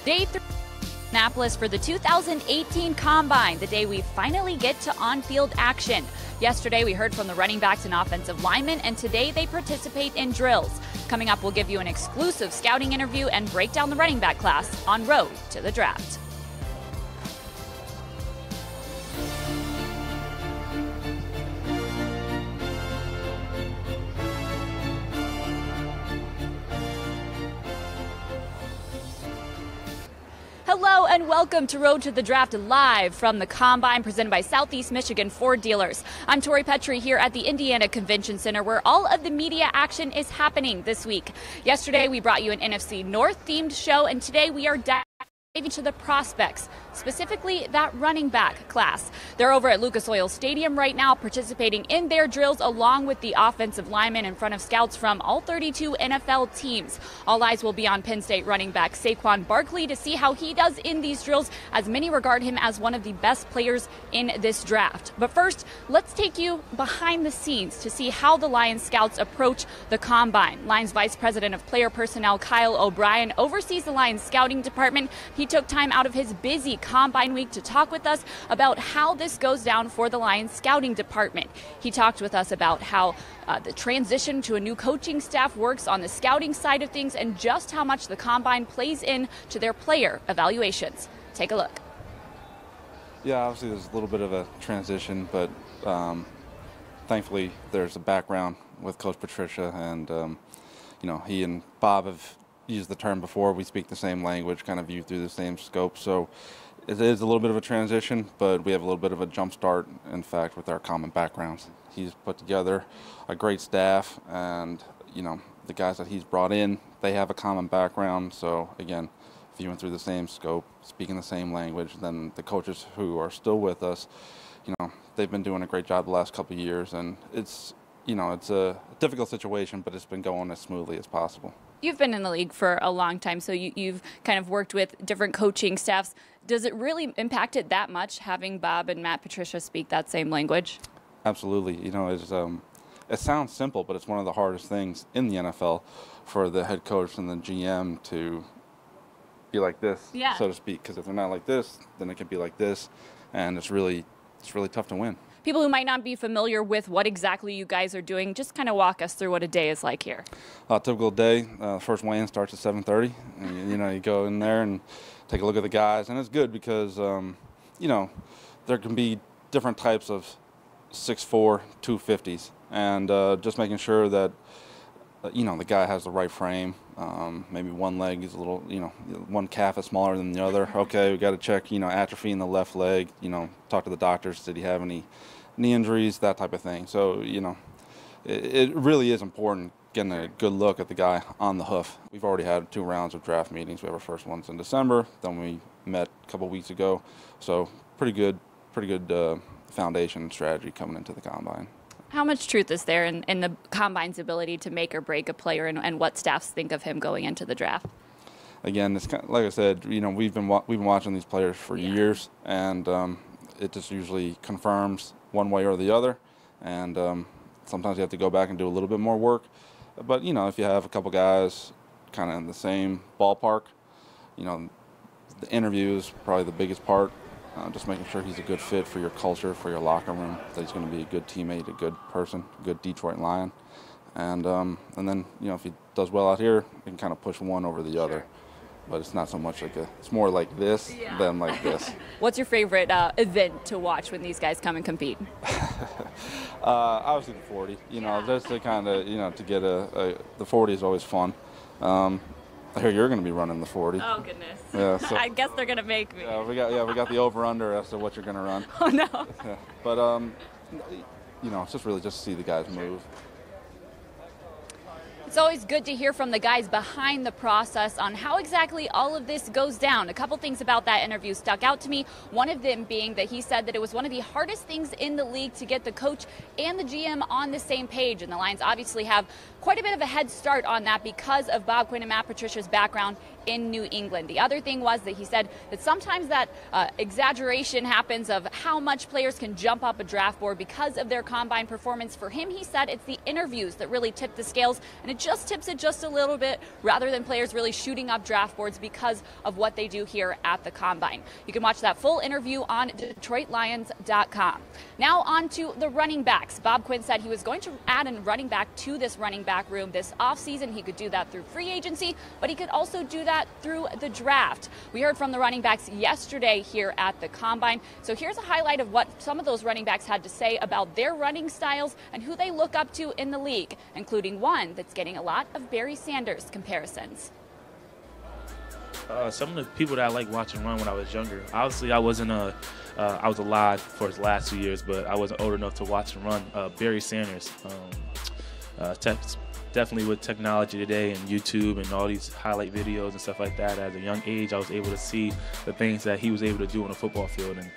Day 3 in Indianapolis for the 2018 Combine, the day we finally get to on-field action. Yesterday, we heard from the running backs and offensive linemen, and today they participate in drills. Coming up, we'll give you an exclusive scouting interview and break down the running back class on road to the draft. Hello and welcome to Road to the Draft live from the Combine presented by Southeast Michigan Ford Dealers. I'm Tori Petry here at the Indiana Convention Center where all of the media action is happening this week. Yesterday we brought you an NFC North themed show, and today we are diving to the prospects, specifically that running back class. They're over at Lucas Oil Stadium right now participating in their drills along with the offensive linemen in front of scouts from all 32 NFL teams. All eyes will be on Penn State running back Saquon Barkley to see how he does in these drills, as many regard him as one of the best players in this draft. But first, let's take you behind the scenes to see how the Lions scouts approach the Combine. Lions Vice President of Player Personnel Kyle O'Brien oversees the Lions scouting department. He took time out of his busy Combine week to talk with us about how this goes down for the Lions scouting department. He talked with us about how the transition to a new coaching staff works on the scouting side of things and just how much the Combine plays into their player evaluations. Take a look. Yeah, obviously there's a little bit of a transition, but thankfully there's a background with Coach Patricia, and you know, he and Bob have used the term before. We speak the same language, kind of viewed through the same scope. So it is a little bit of a transition, but we have a little bit of a jump start, in fact, with our common backgrounds. He's put together a great staff, and you know, the guys that he's brought in, they have a common background. So again, viewing through the same scope, speaking the same language, then the coaches who are still with us, you know, they've been doing a great job the last couple of years, and it's, you know, it's a difficult situation, but it's been going as smoothly as possible. You've been in the league for a long time, so you've kind of worked with different coaching staffs. Does it really impact it that much having Bob and Matt Patricia speak that same language? Absolutely. You know, it sounds simple, but it's one of the hardest things in the NFL for the head coach and the GM to be like this, so to speak. Because if they're not like this, then it can be like this, and it's really tough to win. People who might not be familiar with what exactly you guys are doing, just kind of walk us through what a day is like here. A typical day, first weigh-in starts at 7:30. And, you know, you go in there and take a look at the guys, and it's good because, you know, there can be different types of 6'4", 250s, and just making sure that, you know, the guy has the right frame. Maybe one leg is a little, you know, one calf is smaller than the other. Okay, we got to check, you know, atrophy in the left leg. You know, talk to the doctors. Did he have any knee injuries? That type of thing. So, you know, it really is important getting a good look at the guy on the hoof. We've already had 2 rounds of draft meetings. We have our first ones in December. Then we met a couple weeks ago. So pretty good foundation strategy coming into the Combine. How much truth is there in the Combine's ability to make or break a player, and what staffs think of him going into the draft? Again, it's kind of, like I said, you know, we've been watching these players for years, and it just usually confirms one way or the other. And sometimes you have to go back and do a little bit more work. But you know, if you have a couple guys kind of in the same ballpark, you know, the interview is probably the biggest part. Just making sure he's a good fit for your culture, for your locker room, that he's going to be a good teammate, a good person, a good Detroit Lion. And then, you know, if he does well out here, he can kind of push one over the other. But it's not so much like it's more like this than like this. What's your favorite event to watch when these guys come and compete? Obviously the 40, you know, just to kind of, you know, to get the 40 is always fun. I hear you're going to be running the 40. Oh, goodness. Yeah, so, I guess they're going to make me. We got the over-under as to what you're going to run. Oh, no. Yeah. But, you know, it's just really just to see the guys move. It's always good to hear from the guys behind the process on how exactly all of this goes down. A couple things about that interview stuck out to me. One of them being that he said that it was one of the hardest things in the league to get the coach and the GM on the same page. And the Lions obviously have quite a bit of a head start on that because of Bob Quinn and Matt Patricia's background in New England. The other thing was that he said that sometimes that exaggeration happens of how much players can jump up a draft board because of their combine performance. For him, he said it's the interviews that really tip the scales, and it just tips it just a little bit rather than players really shooting up draft boards because of what they do here at the combine. You can watch that full interview on DetroitLions.com. Now on to the running backs. Bob Quinn said he was going to add a running back to this running back room this offseason. He could do that through free agency, but he could also do that through the draft. We heard from the running backs yesterday here at the combine. So here's a highlight of what some of those running backs had to say about their running styles and who they look up to in the league, including one that's getting a lot of Barry Sanders comparisons. Some of the people that I like watching run when I was younger. Obviously, I wasn't I was alive for his last 2 years, but I wasn't old enough to watch him run. Barry Sanders, definitely with technology today and YouTube and all these highlight videos and stuff like that. At a young age, I was able to see the things that he was able to do on a football field, and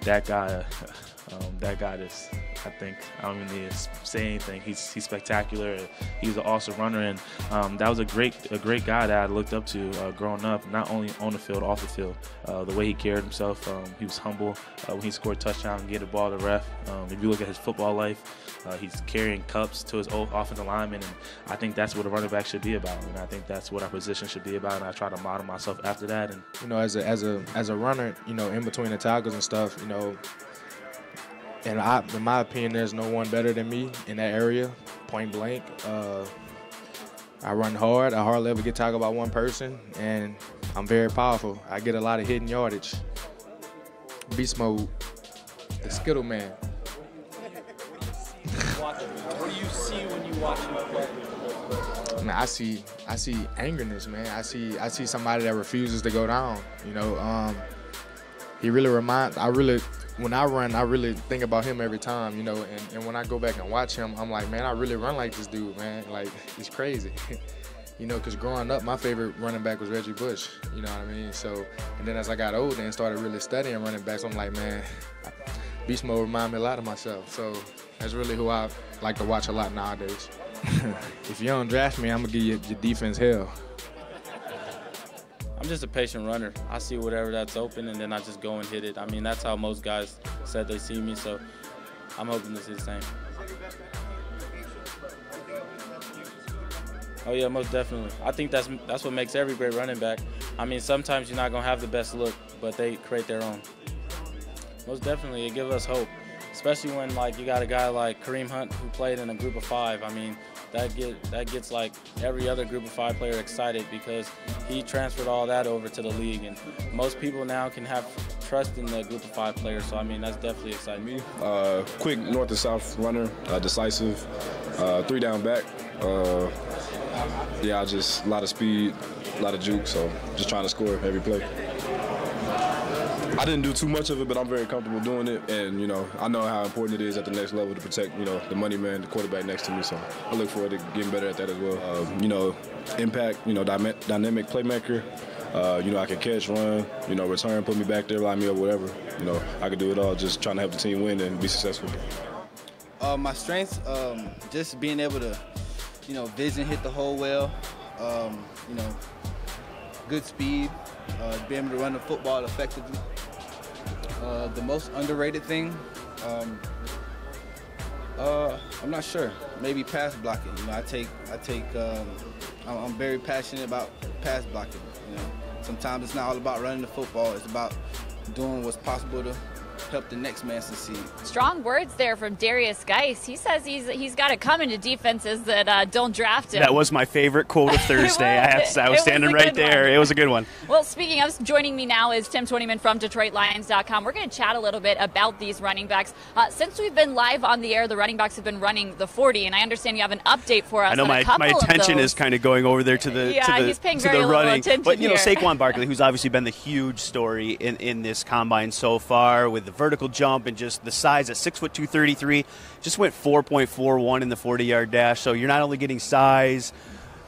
that guy is, I think, I don't even need to say anything. He's spectacular. He's an awesome runner, and that was a great guy that I looked up to growing up, not only on the field, off the field. The way he carried himself, he was humble. When he scored a touchdown and gave the ball to the ref. If you look at his football life, he's carrying cups to his offensive lineman, and I think that's what a running back should be about, and I think that's what our position should be about, and I try to model myself after that. And you know, as a runner, you know, in between the tackles and stuff, you know, and in my opinion, there's no one better than me in that area, point blank. I run hard. I hardly ever get tackled by one person, and I'm very powerful. I get a lot of hidden yardage. Beast mode. The Skittle Man. What do you see when you watch him play? Man, I see angerness, man. I see somebody that refuses to go down. You know, he really when I run, I really think about him every time, you know, and when I go back and watch him, I'm like, man, I really run like this dude, man. Like, it's crazy. You know, because growing up, my favorite running back was Reggie Bush, you know what I mean? So, and then as I got older and started really studying running backs, I'm like, man, Beast Mode remind me a lot of myself. So that's really who I like to watch a lot nowadays. If you don't draft me, I'm going to give your defense hell. I'm just a patient runner. I see whatever that's open, and then I just go and hit it. I mean, that's how most guys said they see me, so I'm hoping to see the same. Oh, yeah, most definitely. I think that's what makes every great running back. I mean, sometimes you're not going to have the best look, but they create their own. Most definitely, it gives us hope, especially when, like, you got a guy like Kareem Hunt who played in a group of 5. I mean, that gets like every other group of 5 player excited because he transferred all that over to the league, and most people now can have trust in the group of 5 players. So I mean, that's definitely exciting. Me, quick north to south runner, decisive, 3 down back. Yeah, just a lot of speed, a lot of juke. So just trying to score every play. I didn't do too much of it, but I'm very comfortable doing it, and you know, I know how important it is at the next level to protect, you know, the money man, the quarterback next to me. So I look forward to getting better at that as well. You know, impact, you know, dynamic playmaker. You know, I can catch, run, you know, return, put me back there, line me up, whatever. You know, I can do it all. Just trying to help the team win and be successful. My strengths, just being able to, you know, vision hit the hole well. You know, good speed, being able to run the football effectively. The most underrated thing, I'm not sure. Maybe pass blocking. You know, I'm very passionate about pass blocking. You know, sometimes it's not all about running the football. It's about doing what's possible to help the next man succeed. Strong words there from Darius Geis. He says he's got to come into defenses that don't draft him. That was my favorite quote of Thursday. I was standing right there. It was a good one. Well, speaking of, joining me now is Tim Twentyman from DetroitLions.com. We're going to chat a little bit about these running backs. Since we've been live on the air, the running backs have been running the 40, and I understand you have an update for us. I know my attention is kind of going over there to the he's paying very little running. attention But you know, here. Saquon Barkley, who's obviously been the huge story in this combine so far, with the vertical jump and just the size at 6'2", 233, just went 4.41 in the 40-yard dash. So you're not only getting size,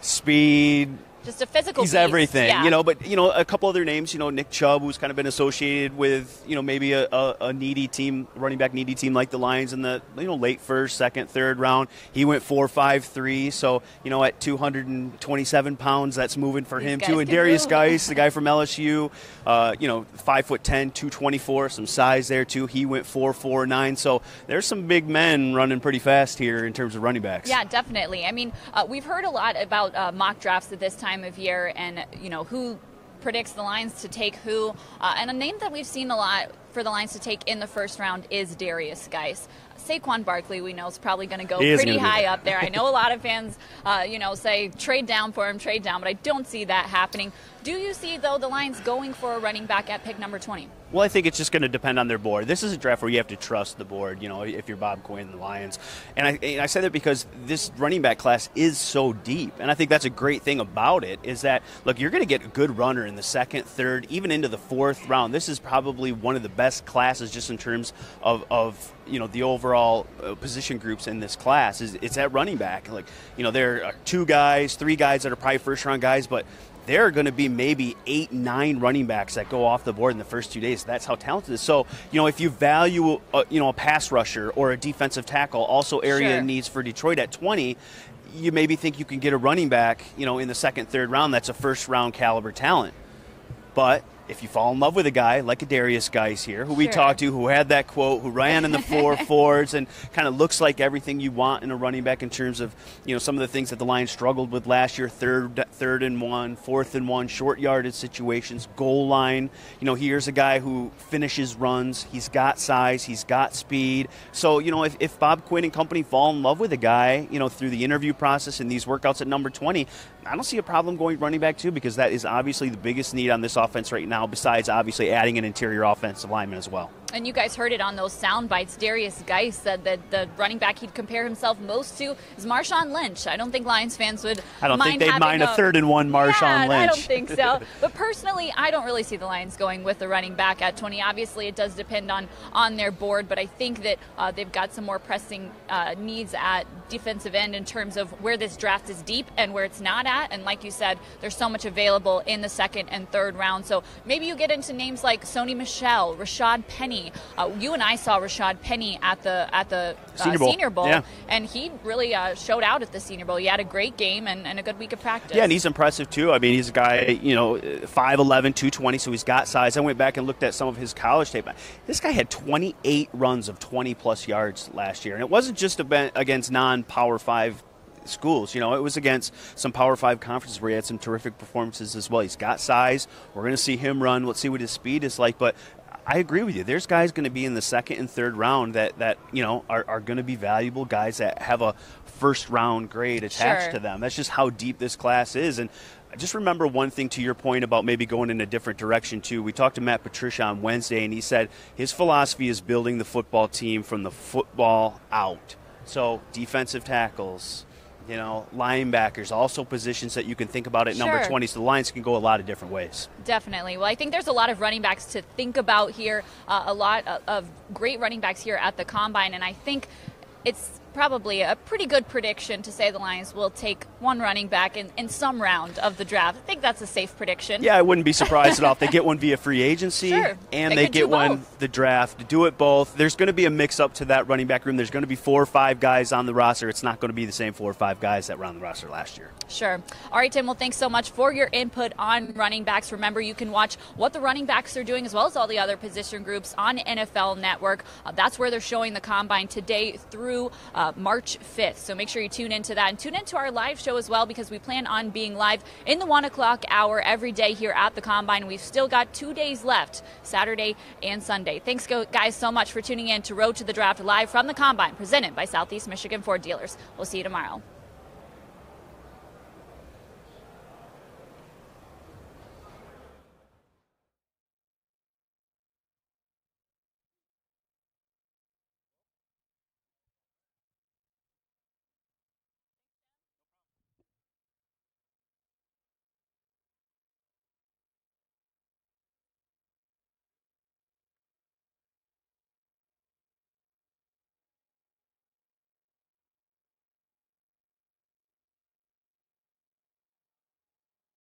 speed, just a physical He's beast. everything, Yeah. but, a couple other names, Nick Chubb, who's kind of been associated with, maybe a needy team, running back needy team like the Lions in the, late first, second, third round. He went 4.53, so, at 227 pounds, that's moving for him too. And Darius Geis, the guy from LSU, 5'10", 224, some size there too. He went 4.49, so there's some big men running pretty fast here in terms of running backs. Yeah, definitely. I mean, we've heard a lot about mock drafts at this time of year and, who predicts the Lions to take who. And a name that we've seen a lot for the Lions to take in the first round is Darius Geis. Saquon Barkley, we know, is probably going to go pretty high up there. I know a lot of fans, say trade down for him, but I don't see that happening. Do you see, though, the Lions going for a running back at pick number 20? Well, I think it's just going to depend on their board. This is a draft where you have to trust the board, if you're Bob Quinn and the Lions. And I say that because this running back class is so deep. And I think that's a great thing about it is that, look, you're going to get a good runner in the second, third, even into the fourth round. This is probably one of the best classes just in terms of the overall position groups in this class. It's at running back. Like, there are 2 guys, 3 guys that are probably first-round guys, but there are going to be maybe 8, 9 running backs that go off the board in the first 2 days. That's how talented it is. So, if you value, a pass rusher or a defensive tackle, also area needs for Detroit at 20, you maybe think you can get a running back, in the second, third round. That's a first-round caliber talent. But if you fall in love with a guy like a Darius Geis here, who we talked to, who had that quote, who ran in the 4.4s and kind of looks like everything you want in a running back in terms of, some of the things that the Lions struggled with last year, third and 1, fourth and 1, short yardage situations, goal line. Here's a guy who finishes runs. He's got size. He's got speed. So, if Bob Quinn and company fall in love with a guy, through the interview process and these workouts at number 20, I don't see a problem going running back too, because that is obviously the biggest need on this offense right now, besides obviously adding an interior offensive lineman as well. And you guys heard it on those sound bites. Darius Geis said that the running back he'd compare himself most to is Marshawn Lynch. I don't think Lions fans would I don't mind think they'd mind a 3rd and 1 Marshawn Lynch. I don't think so. But personally, I don't really see the Lions going with the running back at 20. Obviously, it does depend on their board, but I think that they've got some more pressing needs at defensive end in terms of where this draft is deep and where it's not at. And like you said, there's so much available in the second and third round. So maybe you get into names like Sony Michel, Rashad Penny. You and I saw Rashad Penny at the Senior Bowl, and he really showed out at the Senior Bowl. He had a great game and a good week of practice. Yeah, and he's impressive too. I mean, he's a guy, 5'11", 220, so he's got size. I went back and looked at some of his college tape. This guy had 28 runs of 20-plus yards last year, and it wasn't just against non-Power 5 schools. It was against some Power 5 conferences where he had some terrific performances as well. He's got size. We're going to see him run. Let's see what his speed is like, but I agree with you. There's guys going to be in the second and third round that are going to be valuable guys that have a first-round grade attached to them. That's just how deep this class is. And I just remember one thing to your point about maybe going in a different direction, too. We talked to Matt Patricia on Wednesday, and he said his philosophy is building the football team from the football out. So defensive tackles, linebackers, also positions that you can think about at number 20. So the Lions can go a lot of different ways. Definitely. Well, I think there's a lot of running backs to think about here, a lot of great running backs here at the Combine, and I think it's probably a pretty good prediction to say the Lions will take one running back in some round of the draft. I think that's a safe prediction. Yeah, I wouldn't be surprised at all if they get one via free agency and they get one the draft. Do it both. There's going to be a mix-up to that running back room. There's going to be 4 or 5 guys on the roster. It's not going to be the same 4 or 5 guys that were on the roster last year. Sure. All right, Tim, well, thanks so much for your input on running backs. Remember, you can watch what the running backs are doing as well as all the other position groups on NFL Network. That's where they're showing the Combine today through March 5th. So make sure you tune into that and tune into our live show as well, because we plan on being live in the 1 o'clock hour every day here at the Combine. We've still got 2 days left, Saturday and Sunday. Thanks, guys, so much for tuning in to Road to the Draft live from the Combine, presented by Southeast Michigan Ford Dealers. We'll see you tomorrow.